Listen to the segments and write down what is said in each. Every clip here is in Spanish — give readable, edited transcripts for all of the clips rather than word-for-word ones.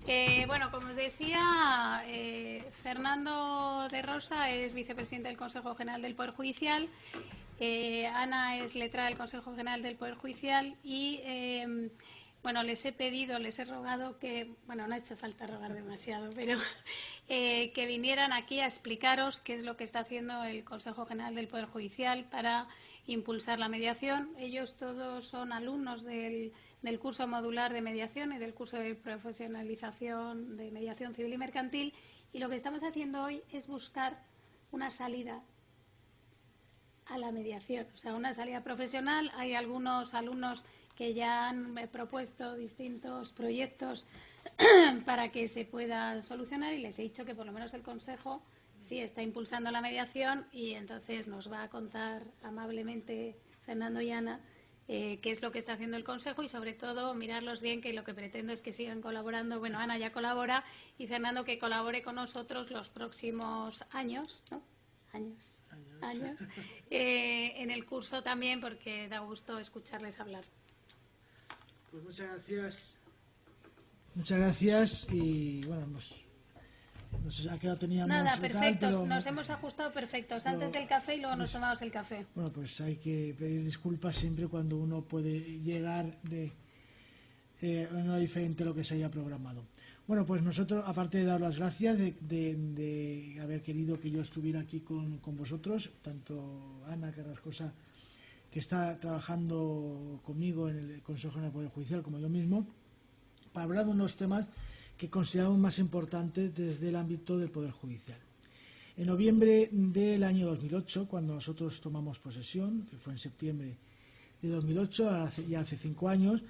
Bueno, como os decía, Fernando de Rosa es vicepresidente del Consejo General del Poder Judicial, Ana es letrada del Consejo General del Poder Judicial y, bueno, les he rogado que, bueno, no ha hecho falta rogar demasiado, pero que vinieran aquí a explicaros qué es lo que está haciendo el Consejo General del Poder Judicial para impulsar la mediación. Ellos todos son alumnos del curso modular de mediación y del curso de profesionalización de mediación civil y mercantil, y lo que estamos haciendo hoy es buscar una salida a la mediación, o sea, una salida profesional. Hay algunos alumnos que ya han propuesto distintos proyectos para que se pueda solucionar, y les he dicho que por lo menos el Consejo sí está impulsando la mediación, y entonces nos va a contar amablemente Fernando y Ana qué es lo que está haciendo el Consejo, y sobre todo mirarlos bien, que lo que pretendo es que sigan colaborando. Bueno, Ana ya colabora y Fernando que colabore con nosotros los próximos años, ¿no? Años en el curso también, porque da gusto escucharles hablar. Pues muchas gracias. Muchas gracias y bueno, no sé a qué hora teníamos. Nada, perfectos, pero nos hemos ajustado perfectos, antes del café y luego nos tomamos el café. Bueno, pues hay que pedir disculpas siempre cuando uno puede llegar de una diferente a lo que se haya programado. Bueno, pues nosotros, aparte de dar las gracias de haber querido que yo estuviera aquí con vosotros, tanto Ana Carrascosa, que está trabajando conmigo en el Consejo General del Poder Judicial, como yo mismo, para hablar de unos temas que consideramos más importantes desde el ámbito del Poder Judicial. En noviembre del año 2008, cuando nosotros tomamos posesión, que fue en septiembre de 2008, ya hace 5 años,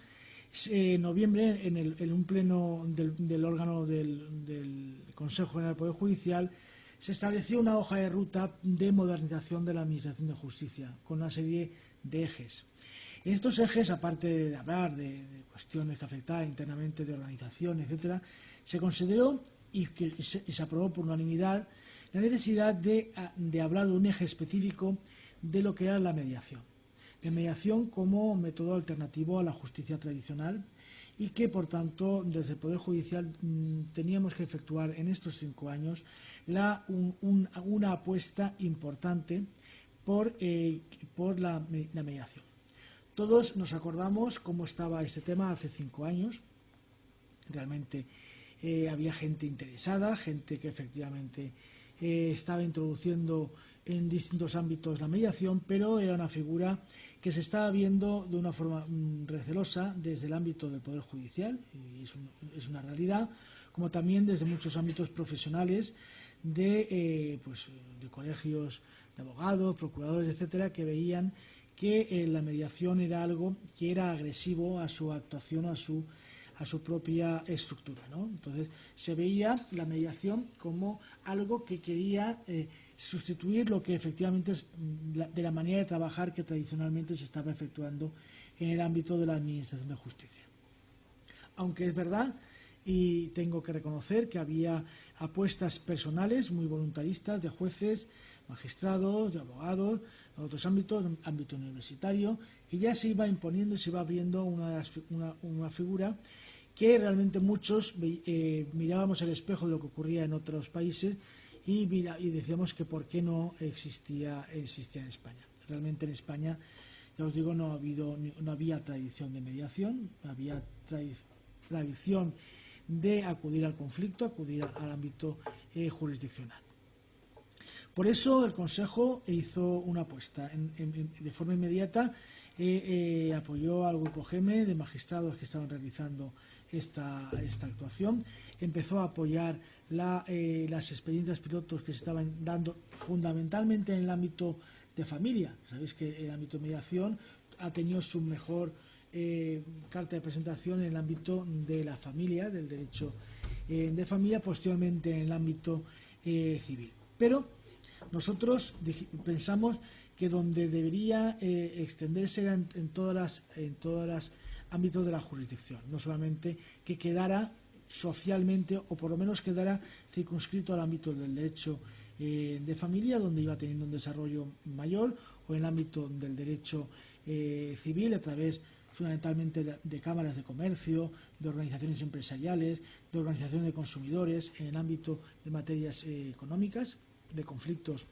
en noviembre, en un pleno del órgano del Consejo General del Poder Judicial, se estableció una hoja de ruta de modernización de la Administración de Justicia, con una serie de ejes. En estos ejes, aparte de hablar de cuestiones que afectaban internamente de organización, etcétera, se consideró y se aprobó por unanimidad la necesidad de hablar de un eje específico de lo que era la mediación. De mediación como método alternativo a la justicia tradicional, y que, por tanto, desde el Poder Judicial teníamos que efectuar en estos 5 años una apuesta importante por la mediación. Todos nos acordamos cómo estaba este tema hace 5 años. Realmente había gente interesada, gente que efectivamente estaba introduciendo en distintos ámbitos la mediación, pero era una figura que se estaba viendo de una forma recelosa desde el ámbito del Poder Judicial, y es una realidad, como también desde muchos ámbitos profesionales de colegios de abogados, procuradores, etcétera, que veían que la mediación era algo que era agresivo a su actuación, a su propia estructura, ¿no? Entonces se veía la mediación como algo que quería sustituir lo que efectivamente es de la manera de trabajar que tradicionalmente se estaba efectuando en el ámbito de la Administración de Justicia. Aunque es verdad, y tengo que reconocer, que había apuestas personales muy voluntaristas de jueces, magistrados, de abogados, de otros ámbitos, ámbito universitario, que ya se iba imponiendo y se iba abriendo una figura que realmente muchos mirábamos el espejo de lo que ocurría en otros países y decíamos que por qué no existía en España. Realmente en España, ya os digo, no había tradición de mediación, no había tradición de acudir al conflicto, acudir al ámbito jurisdiccional. Por eso el Consejo hizo una apuesta. De forma inmediata apoyó al Grupo GEME de magistrados que estaban realizando esta actuación. Empezó a apoyar las experiencias pilotos que se estaban dando fundamentalmente en el ámbito de familia. Sabéis que el ámbito de mediación ha tenido su mejor carta de presentación en el ámbito de la familia, del derecho de familia, posteriormente en el ámbito civil. Pero nosotros pensamos que donde debería extenderse era en todas las ámbitos de la jurisdicción, no solamente que quedara socialmente, o por lo menos quedara circunscrito al ámbito del derecho de familia, donde iba teniendo un desarrollo mayor, o en el ámbito del derecho civil, a través fundamentalmente de cámaras de comercio, de organizaciones empresariales, de organizaciones de consumidores en el ámbito de materias económicas, de conflictos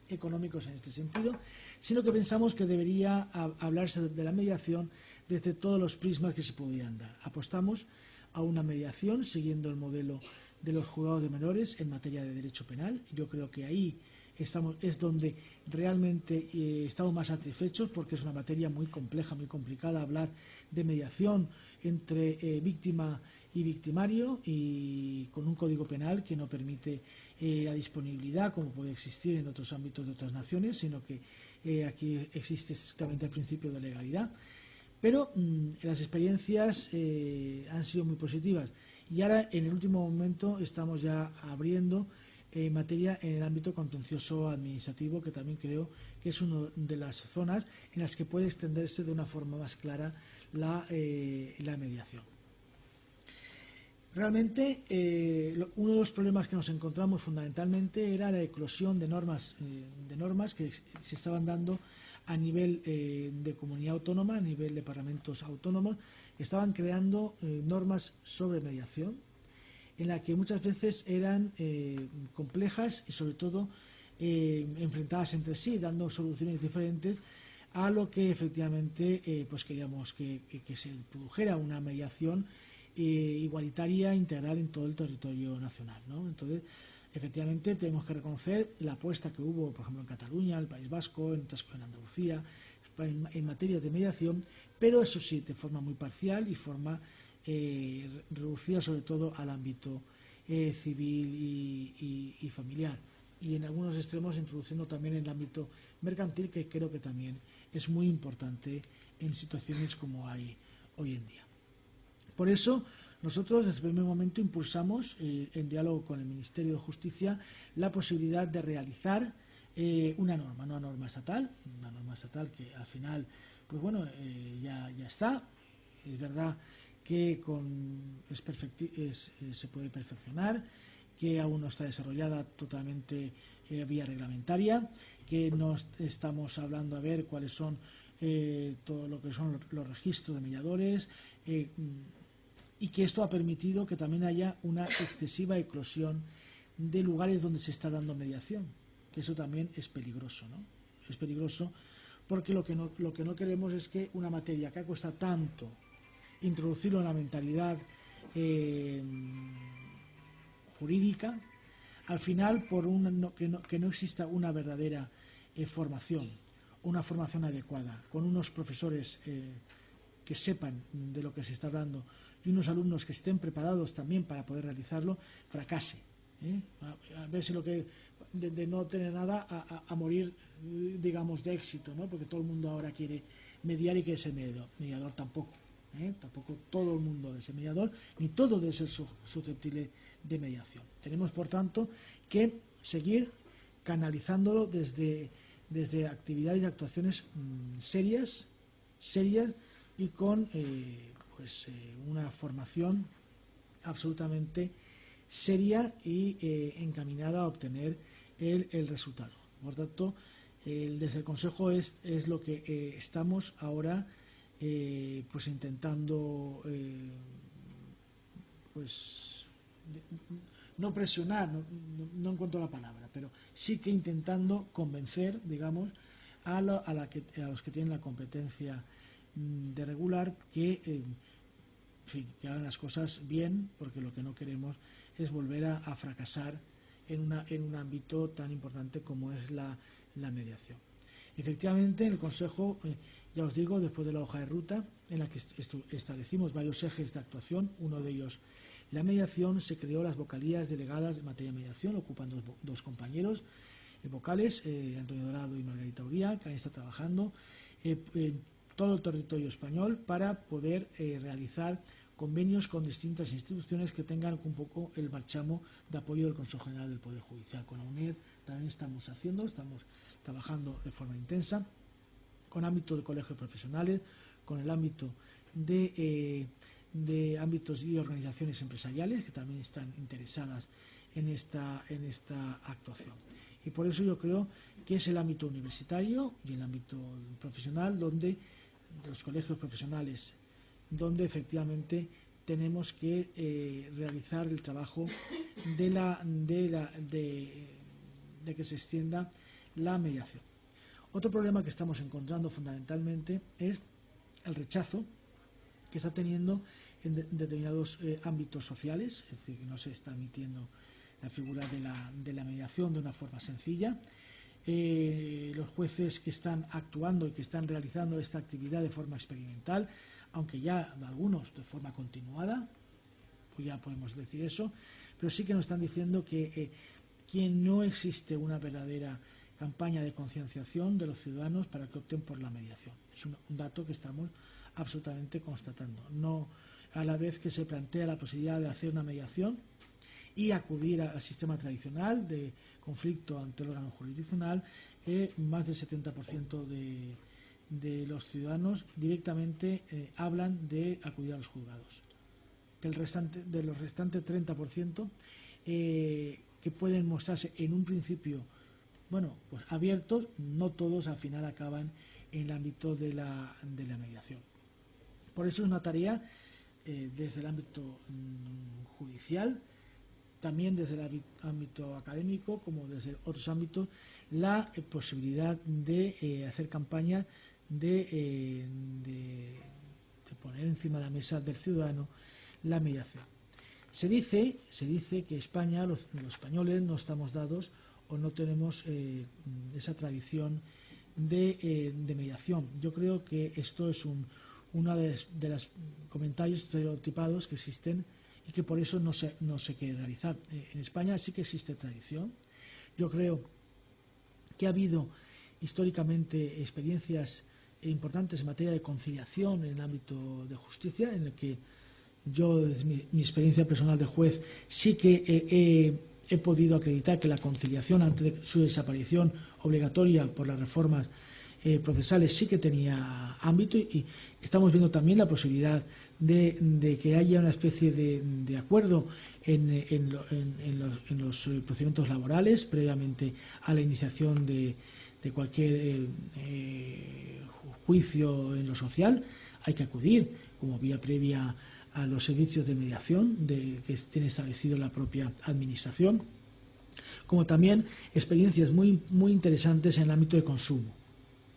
económicos en este sentido, sino que pensamos que debería hablarse de la mediación desde todos los prismas que se podían dar. Apostamos a una mediación siguiendo el modelo de los juzgados de menores en materia de derecho penal. Yo creo que ahí es donde realmente estamos más satisfechos, porque es una materia muy compleja, muy complicada, hablar de mediación entre víctima y victimario, y con un código penal que no permite la disponibilidad como puede existir en otros ámbitos de otras naciones, sino que aquí existe estrictamente el principio de legalidad. Pero las experiencias han sido muy positivas, y ahora en el último momento estamos ya abriendo materia en el ámbito contencioso administrativo, que también creo que es una de las zonas en las que puede extenderse de una forma más clara la mediación. Realmente uno de los problemas que nos encontramos fundamentalmente era la eclosión de normas que se estaban dando a nivel de comunidad autónoma, a nivel de parlamentos autónomos, que estaban creando normas sobre mediación, en la que muchas veces eran complejas y sobre todo enfrentadas entre sí, dando soluciones diferentes a lo que efectivamente pues queríamos que se produjera una mediación igualitaria, integral en todo el territorio nacional, ¿no? Entonces, efectivamente, tenemos que reconocer la apuesta que hubo, por ejemplo, en Cataluña, en el País Vasco, en Andalucía, en materia de mediación, pero eso sí, de forma muy parcial y forma reducida sobre todo al ámbito civil y familiar, y en algunos extremos introduciendo también el ámbito mercantil, que creo que también es muy importante en situaciones como hay hoy en día. Por eso nosotros desde el primer momento impulsamos en diálogo con el Ministerio de Justicia la posibilidad de realizar una norma estatal que al final pues bueno ya está. Es verdad que se puede perfeccionar, que aún no está desarrollada totalmente vía reglamentaria, que no estamos hablando a ver cuáles son todo lo que son los registros de mediadores, y que esto ha permitido que también haya una excesiva eclosión de lugares donde se está dando mediación, que eso también es peligroso, ¿no? Es peligroso porque lo que no queremos es que una materia que cuesta tanto introducirlo en la mentalidad jurídica, al final que no exista una verdadera formación, una formación adecuada, con unos profesores que sepan de lo que se está hablando y unos alumnos que estén preparados también para poder realizarlo, fracase. A ver si lo que de no tener nada a morir, digamos, de éxito, ¿no? Porque todo el mundo ahora quiere mediar y quiere ser mediador tampoco. Tampoco todo el mundo debe ser mediador, ni todo debe ser susceptible de mediación. Tenemos, por tanto, que seguir canalizándolo desde actividades y actuaciones serias y con una formación absolutamente seria y encaminada a obtener el resultado. Por tanto, desde el Consejo es lo que estamos ahora pues intentando no presionar, no encuentro la palabra, pero sí que intentando convencer, digamos, a los que tienen la competencia de regular que que hagan las cosas bien, porque lo que no queremos es volver a fracasar en un ámbito tan importante como es la mediación. Efectivamente, en el Consejo, ya os digo, después de la hoja de ruta, en la que establecimos varios ejes de actuación, uno de ellos la mediación, se creó las vocalías delegadas de materia de mediación, ocupan dos compañeros vocales, Antonio Dorado y Margarita Uría, que han estado trabajando en todo el territorio español para poder realizar convenios con distintas instituciones que tengan un poco el marchamo de apoyo del Consejo General del Poder Judicial. Con la UNED también estamos trabajando de forma intensa, con ámbito de colegios profesionales, con el ámbito de ámbitos y organizaciones empresariales que también están interesadas en esta actuación. Y por eso yo creo que es el ámbito universitario y el ámbito profesional donde los colegios profesionales, donde efectivamente tenemos que realizar el trabajo de que se extienda la mediación. Otro problema que estamos encontrando fundamentalmente es el rechazo que está teniendo en determinados ámbitos sociales, es decir, que no se está admitiendo la figura de la mediación de una forma sencilla. Los jueces que están actuando y que están realizando esta actividad de forma experimental, aunque ya algunos de forma continuada, pues ya podemos decir eso, pero sí que nos están diciendo que no existe una verdadera campaña de concienciación de los ciudadanos para que opten por la mediación. Es un dato que estamos absolutamente constatando. No, a la vez que se plantea la posibilidad de hacer una mediación y acudir al sistema tradicional de conflicto ante el órgano jurisdiccional, más del 70% de los ciudadanos directamente hablan de acudir a los juzgados. De los restantes 30% que pueden mostrarse en un principio, bueno, pues abiertos, no todos al final acaban en el ámbito de la mediación. Por eso es una tarea desde el ámbito judicial, también desde el ámbito académico, como desde otros ámbitos, la posibilidad de hacer campaña de poner encima de la mesa del ciudadano la mediación. Se dice que España, los españoles, no estamos dados o no tenemos esa tradición de mediación. Yo creo que esto es uno de los comentarios estereotipados que existen y que por eso no se quiere realizar. En España sí que existe tradición. Yo creo que ha habido históricamente experiencias importantes en materia de conciliación en el ámbito de justicia, en el que yo, desde mi experiencia personal de juez, sí que he podido acreditar que la conciliación, antes de su desaparición obligatoria por las reformas procesales, sí que tenía ámbito, y estamos viendo también la posibilidad de que haya una especie de acuerdo en los procedimientos laborales previamente a la iniciación de cualquier juicio en lo social. Hay que acudir como vía previa a los servicios de mediación que tiene establecido la propia administración, como también experiencias muy, muy interesantes en el ámbito de consumo.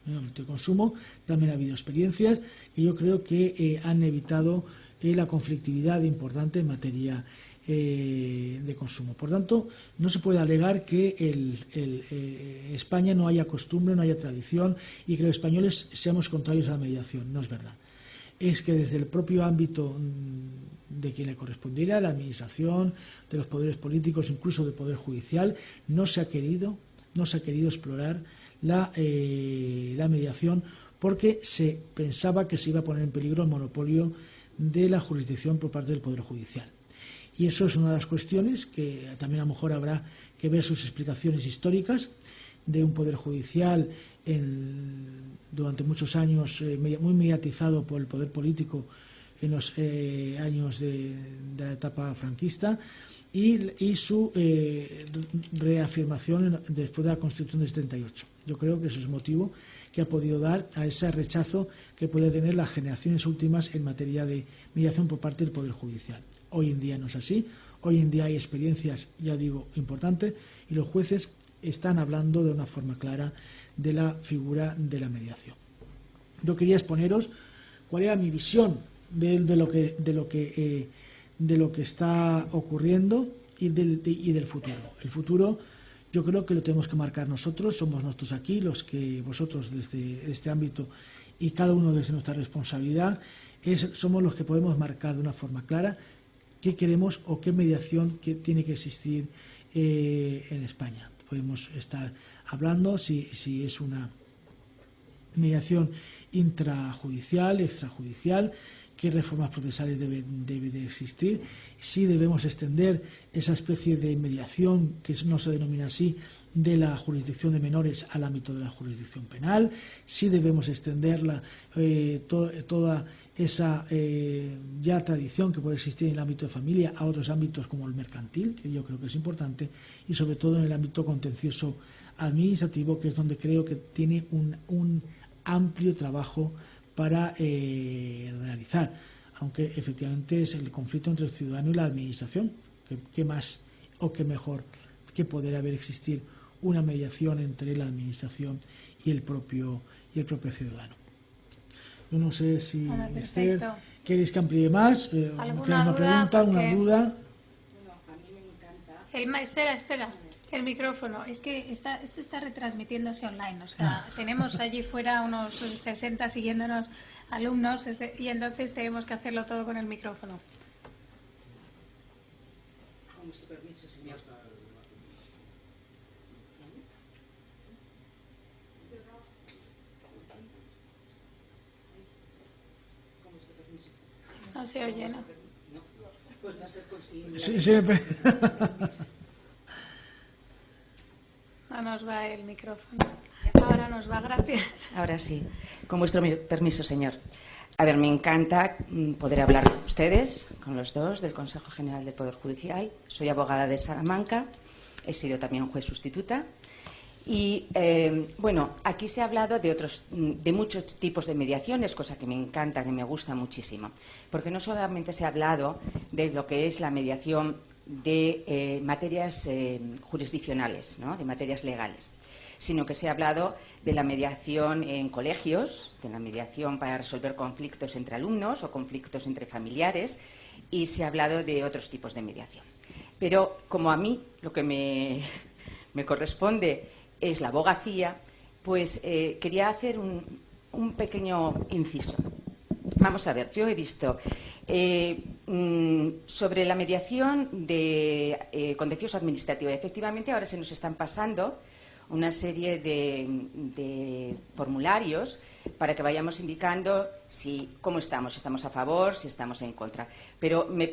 En el ámbito de consumo también ha habido experiencias que yo creo que han evitado la conflictividad importante en materia de consumo. Por tanto, no se puede alegar que España no haya costumbre, no haya tradición y que los españoles seamos contrarios a la mediación. No es verdad. Es que desde el propio ámbito de quien le correspondiera, la administración, de los poderes políticos, incluso del poder judicial, no se ha querido explorar la mediación, porque se pensaba que se iba a poner en peligro el monopolio de la jurisdicción por parte del poder judicial. Y eso es una de las cuestiones que también a lo mejor habrá que ver sus explicaciones históricas de un poder judicial durante muchos años muy mediatizado por el poder político en los años de la etapa franquista y su reafirmación después de la Constitución del 78. Yo creo que eso es motivo que ha podido dar a ese rechazo que puede tener las generaciones últimas en materia de mediación por parte del Poder Judicial. Hoy en día no es así. Hoy en día hay experiencias, ya digo, importantes, y los jueces están hablando de una forma clara de la figura de la mediación. Yo quería exponeros cuál era mi visión de lo que está ocurriendo y del futuro. El futuro yo creo que lo tenemos que marcar nosotros, somos nosotros aquí, los que vosotros desde este ámbito y cada uno desde nuestra responsabilidad, somos los que podemos marcar de una forma clara qué queremos o qué mediación que tiene que existir en España. Podemos estar hablando si es una mediación intrajudicial, extrajudicial, qué reformas procesales debe de existir, si debemos extender esa especie de mediación que no se denomina así de la jurisdicción de menores al ámbito de la jurisdicción penal, si debemos extenderla toda esa ya tradición que puede existir en el ámbito de familia a otros ámbitos como el mercantil, que yo creo que es importante, y sobre todo en el ámbito contencioso administrativo, que es donde creo que tiene un amplio trabajo para realizar, aunque efectivamente es el conflicto entre el ciudadano y la administración. ¿Qué más o qué mejor que poder haber existir una mediación entre la administración y el propio ciudadano? Yo no sé si, Esther, ¿queréis que amplíe más? ¿Alguna pregunta, una duda? No, a mí me encanta. Espera. El micrófono. Es que esto está retransmitiéndose online. O sea, tenemos allí fuera unos 60 siguiéndonos alumnos y entonces tenemos que hacerlo todo con el micrófono. Con su permiso, señor. Con su permiso. No se oye, ¿no? No, pues va a ser consigo. Sí. No nos va el micrófono. Ahora nos va, gracias. Ahora sí, con vuestro permiso, señor. A ver, me encanta poder hablar con ustedes, con los dos del Consejo General del Poder Judicial. Soy abogada de Salamanca, he sido también juez sustituta. Y, bueno, aquí se ha hablado de muchos tipos de mediaciones, cosa que me encanta, que me gusta muchísimo. Porque no solamente se ha hablado de lo que es la mediación de materias jurisdiccionales, ¿no?, de materias legales, sino que se ha hablado de la mediación en colegios, de la mediación para resolver conflictos entre alumnos o conflictos entre familiares, y se ha hablado de otros tipos de mediación. Pero como a mí lo que me corresponde es la abogacía, pues quería hacer un pequeño inciso. Vamos a ver, yo he visto sobre la mediación de contencioso administrativo. Efectivamente, ahora se nos están pasando una serie de formularios para que vayamos indicando cómo estamos, si estamos a favor, si estamos en contra. Pero me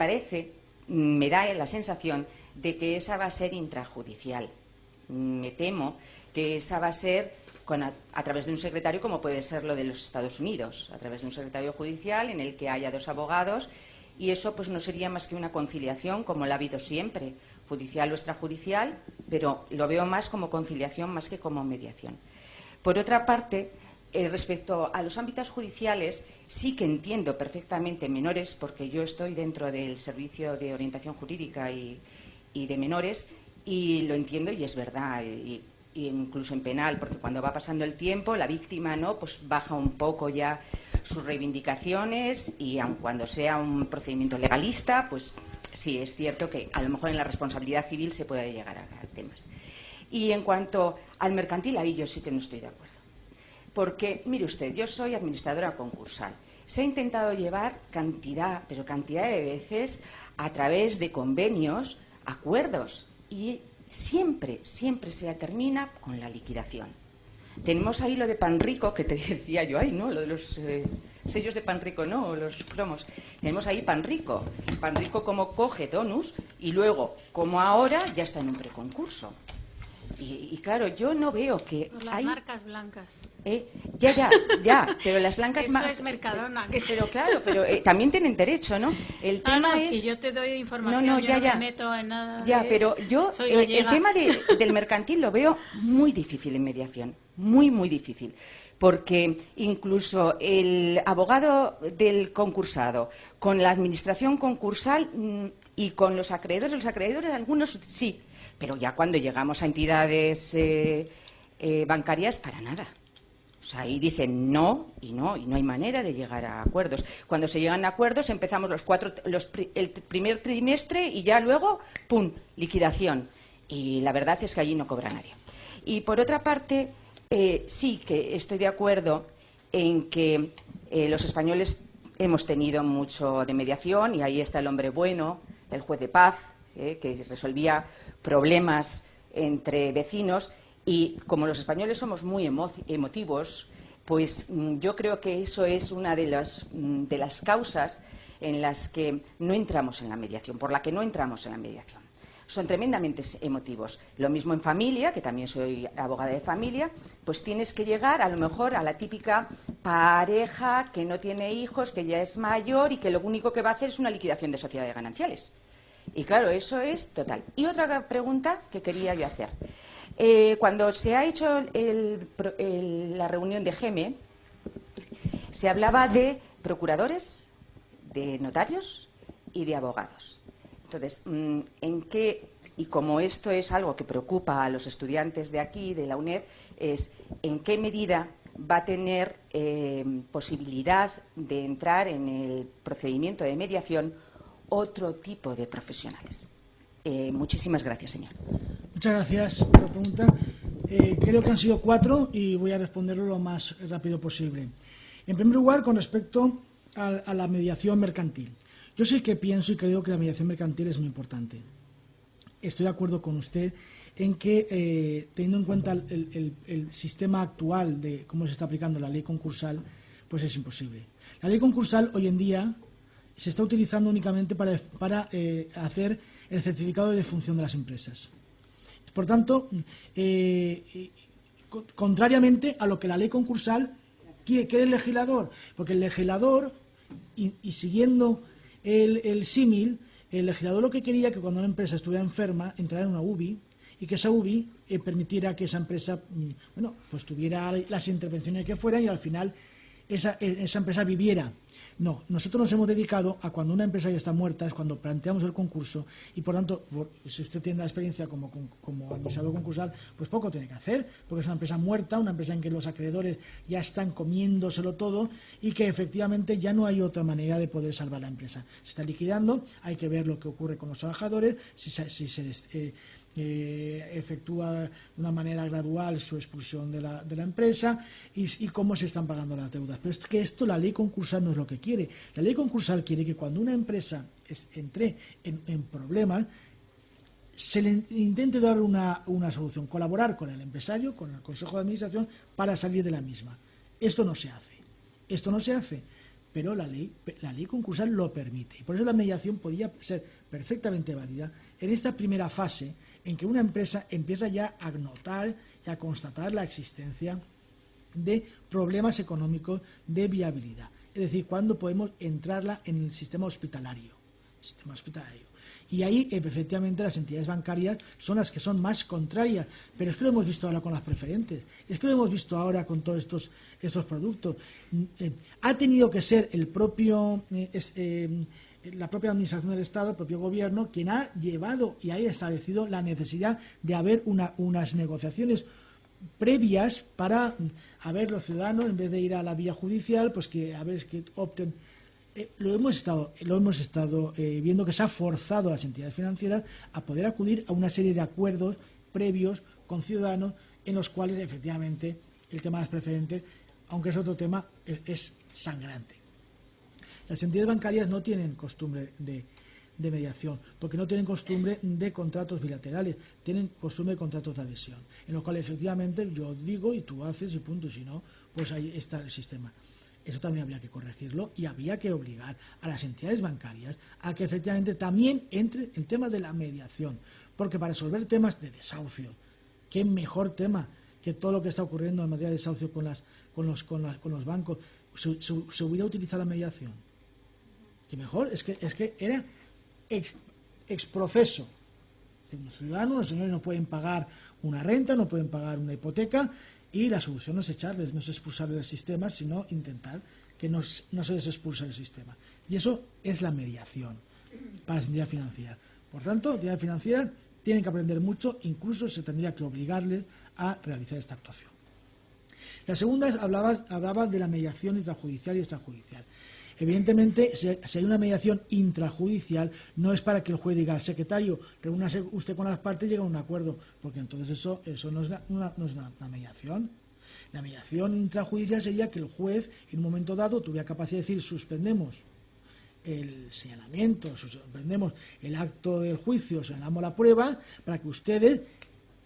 da la sensación de que esa va a ser intrajudicial. Me temo que esa va a ser a través de un secretario, como puede ser lo de los Estados Unidos, a través de un secretario judicial en el que haya dos abogados, y eso pues no sería más que una conciliación, como la ha habido siempre, judicial o extrajudicial, pero lo veo más como conciliación más que como mediación. Por otra parte, respecto a los ámbitos judiciales, sí que entiendo perfectamente menores, porque yo estoy dentro del Servicio de Orientación Jurídica y de Menores, y lo entiendo y es verdad, y incluso en penal, porque cuando va pasando el tiempo, la víctima pues baja un poco ya sus reivindicaciones, y aun cuando sea un procedimiento legalista, pues sí, es cierto que a lo mejor en la responsabilidad civil se puede llegar a temas. Y en cuanto al mercantil, ahí yo sí que no estoy de acuerdo. Porque, mire usted, yo soy administradora concursal. Se ha intentado llevar cantidad de veces a través de convenios, acuerdos, y siempre se termina con la liquidación. Tenemos ahí lo de Panrico, que te decía yo, ¿no? Lo de los sellos de Panrico, ¿no? O los cromos. Tenemos ahí Panrico. Panrico como coge donus y luego, como ahora, ya está en un preconcurso. Y claro, yo no veo que por las marcas blancas. Ya, pero las blancas... Eso es Mercadona. Pero claro, pero también tienen derecho, ¿no? El tema es... si yo te doy información, no me meto en nada. Pero yo el tema del mercantil lo veo muy difícil en mediación, muy, muy difícil. Porque incluso el abogado del concursado, con la administración concursal y con los acreedores algunos sí, pero ya cuando llegamos a entidades bancarias, para nada. O sea, ahí dicen no, y no hay manera de llegar a acuerdos. Cuando se llegan a acuerdos, empezamos el primer trimestre y ya luego, ¡pum!, liquidación. Y la verdad es que allí no cobra nadie. Y por otra parte, sí que estoy de acuerdo en que los españoles hemos tenido mucho de mediación, y ahí está el hombre bueno, el juez de paz, que resolvía problemas entre vecinos. Y como los españoles somos muy emotivos, pues yo creo que eso es una de las causas en las que no entramos en la mediación, por la que no entramos en la mediación. Son tremendamente emotivos. Lo mismo en familia, que también soy abogada de familia, pues tienes que llegar a lo mejor a la típica pareja que no tiene hijos, que ya es mayor y que lo único que va a hacer es una liquidación de sociedades gananciales. Y claro, eso es total. Y otra pregunta que quería yo hacer. Cuando se ha hecho la reunión de GEME, Se hablaba de procuradores, de notarios y de abogados. Entonces, ¿en qué, y como esto es algo que preocupa a los estudiantes de aquí, de la UNED, es en qué medida va a tener posibilidad de entrar en el procedimiento de mediación otro tipo de profesionales? Muchísimas gracias, señor. Muchas gracias por la pregunta. Creo que han sido 4 y voy a responderlo lo más rápido posible. En primer lugar, con respecto a la mediación mercantil. Yo sí que pienso y creo que la mediación mercantil es muy importante. Estoy de acuerdo con usted en que, teniendo en cuenta el sistema actual de cómo se está aplicando la ley concursal, pues es imposible. La ley concursal hoy en día se está utilizando únicamente para hacer el certificado de defunción de las empresas. Por tanto, contrariamente a lo que la ley concursal quiere el legislador, porque el legislador, y siguiendo el símil, el legislador lo que quería que cuando una empresa estuviera enferma entrara en una UBI y que esa UBI permitiera que esa empresa pues tuviera las intervenciones que fueran y al final esa empresa viviera. No, nosotros nos hemos dedicado a cuando una empresa ya está muerta, es cuando planteamos el concurso y por tanto, si usted tiene la experiencia como administrador concursal, pues poco tiene que hacer, porque es una empresa muerta, una empresa en que los acreedores ya están comiéndoselo todo y que efectivamente ya no hay otra manera de poder salvar la empresa. Se está liquidando, hay que ver lo que ocurre con los trabajadores, si se efectúa de una manera gradual su expulsión de la empresa y cómo se están pagando las deudas. Pero es que esto la ley concursal no es lo que quiere. La ley concursal quiere que cuando una empresa entre en problemas se le intente dar una solución, colaborar con el empresario, con el Consejo de Administración para salir de la misma. Esto no se hace, pero la ley concursal lo permite y por eso la mediación podría ser perfectamente válida en esta primera fase en que una empresa empieza ya a notar y a constatar la existencia de problemas económicos de viabilidad. Es decir, cuando podemos entrarla en el sistema hospitalario. Y ahí, efectivamente, las entidades bancarias son las que son más contrarias. Pero es que lo hemos visto ahora con las preferentes. Es que lo hemos visto ahora con todos estos productos. Ha tenido que ser el propio... la propia administración del Estado, el propio gobierno, quien ha llevado y ha establecido la necesidad de haber unas negociaciones previas para los ciudadanos, en vez de ir a la vía judicial, pues que opten. Lo hemos estado viendo que se ha forzado a las entidades financieras a poder acudir a una serie de acuerdos previos con ciudadanos en los cuales efectivamente el tema de las preferentes, aunque es otro tema, es sangrante. Las entidades bancarias no tienen costumbre de mediación, porque no tienen costumbre de contratos bilaterales, tienen costumbre de contratos de adhesión, en los cuales efectivamente yo digo y tú haces y punto, y si no, pues ahí está el sistema. Eso también habría que corregirlo y habría que obligar a las entidades bancarias a que efectivamente también entre el tema de la mediación, porque para resolver temas de desahucio, qué mejor tema que todo lo que está ocurriendo en materia de desahucio con los bancos, se hubiera utilizado la mediación. Que mejor, es que era exprofeso. Los ciudadanos, los señores no pueden pagar una renta, no pueden pagar una hipoteca y la solución no es echarles, no es expulsarles del sistema, sino intentar que no se les expulse del sistema. Y eso es la mediación para las entidades financieras. Por tanto, las entidades financieras tienen que aprender mucho, incluso se tendría que obligarles a realizar esta actuación. La segunda hablaba de la mediación intrajudicial y extrajudicial. Evidentemente, si hay una mediación intrajudicial, no es para que el juez diga al secretario, reúnase usted con las partes y llegue a un acuerdo, porque entonces eso no es una mediación. La mediación intrajudicial sería que el juez, en un momento dado, tuviera capacidad de decir suspendemos el señalamiento, suspendemos el acto del juicio, señalamos la prueba, para que ustedes,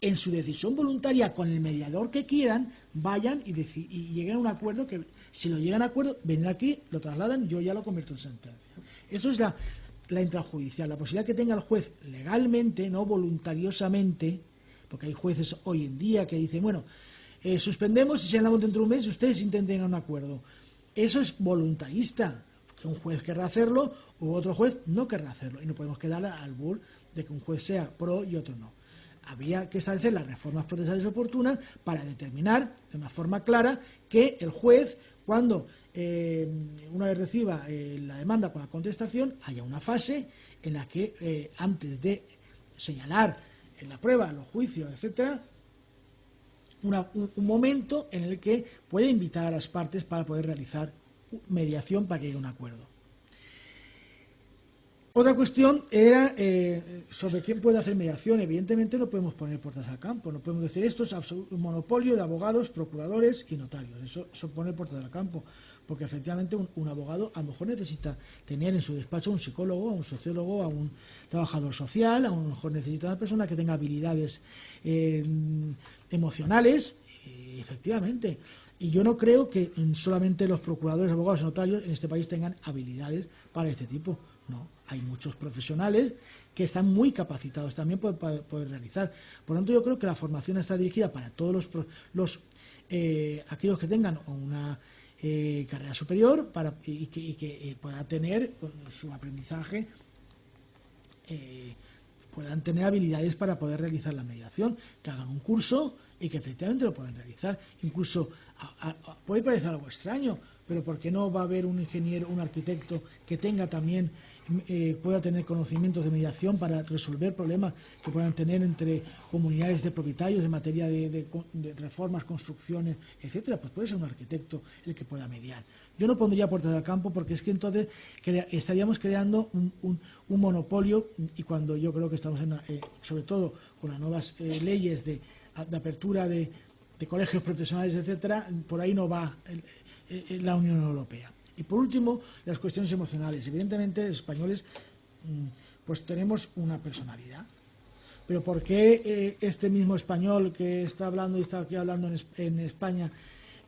en su decisión voluntaria con el mediador que quieran, vayan y lleguen a un acuerdo que, si lo llegan a acuerdo, ven aquí, lo trasladan, yo ya lo convierto en sentencia. Eso es la intrajudicial, la posibilidad que tenga el juez legalmente, no voluntariosamente, porque hay jueces hoy en día que dicen, bueno, suspendemos y si hablamos dentro de un mes, ustedes intenten un acuerdo. Eso es voluntarista, que un juez querrá hacerlo u otro juez no querrá hacerlo, y no podemos quedar al albur de que un juez sea pro y otro no. habría que establecer las reformas procesales oportunas para determinar de una forma clara que el juez, cuando una vez reciba la demanda con la contestación, haya una fase en la que antes de señalar en la prueba, los juicios, etcétera, un momento en el que puede invitar a las partes para poder realizar mediación para que haya un acuerdo. Otra cuestión era sobre quién puede hacer mediación. Evidentemente no podemos poner puertas al campo, no podemos decir esto es un monopolio de abogados, procuradores y notarios. Eso pone puertas al campo, porque efectivamente un abogado a lo mejor necesita tener en su despacho a un psicólogo, a un sociólogo, a un trabajador social, a lo mejor necesita una persona que tenga habilidades emocionales, efectivamente. Y yo no creo que solamente los procuradores, abogados y notarios en este país tengan habilidades para este tipo. No, hay muchos profesionales que están muy capacitados también para poder realizar. Por lo tanto, yo creo que la formación está dirigida para todos aquellos que tengan una carrera superior y que puedan tener su aprendizaje, puedan tener habilidades para poder realizar la mediación, que hagan un curso y que efectivamente lo puedan realizar. Incluso puede parecer algo extraño, pero ¿por qué no va a haber un ingeniero, un arquitecto que tenga también pueda tener conocimientos de mediación para resolver problemas que puedan tener entre comunidades de propietarios en materia de reformas, construcciones, etcétera? Pues puede ser un arquitecto el que pueda mediar. Yo no pondría puertas al campo, porque es que entonces estaríamos creando un monopolio, y cuando yo creo que estamos sobre todo con las nuevas leyes de apertura de colegios profesionales, etcétera, por ahí no va la Unión Europea. Y por último, las cuestiones emocionales. Evidentemente, los españoles pues tenemos una personalidad. Pero ¿por qué este mismo español que está hablando y está aquí hablando en España,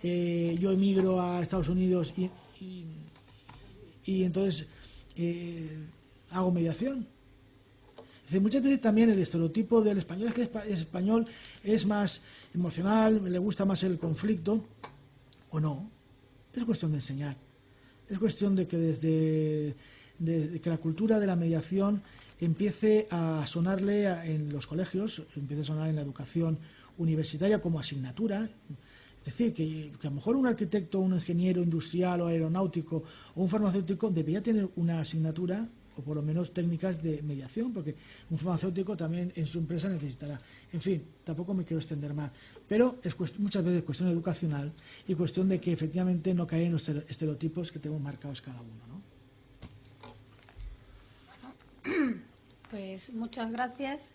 yo emigro a Estados Unidos y entonces hago mediación? Es decir, muchas veces también el estereotipo del español es que el español es más emocional, le gusta más el conflicto, o no. Es cuestión de enseñar. Es cuestión de que desde que la cultura de la mediación empiece a sonarle en los colegios, empiece a sonar en la educación universitaria como asignatura. Es decir, que a lo mejor un arquitecto, un ingeniero industrial o aeronáutico o un farmacéutico debería tener una asignatura, o por lo menos técnicas de mediación, porque un farmacéutico también en su empresa necesitará. En fin, tampoco me quiero extender más, pero es muchas veces cuestión educacional y cuestión de que efectivamente no caen los estereotipos que tenemos marcados cada uno, ¿no? Pues muchas gracias.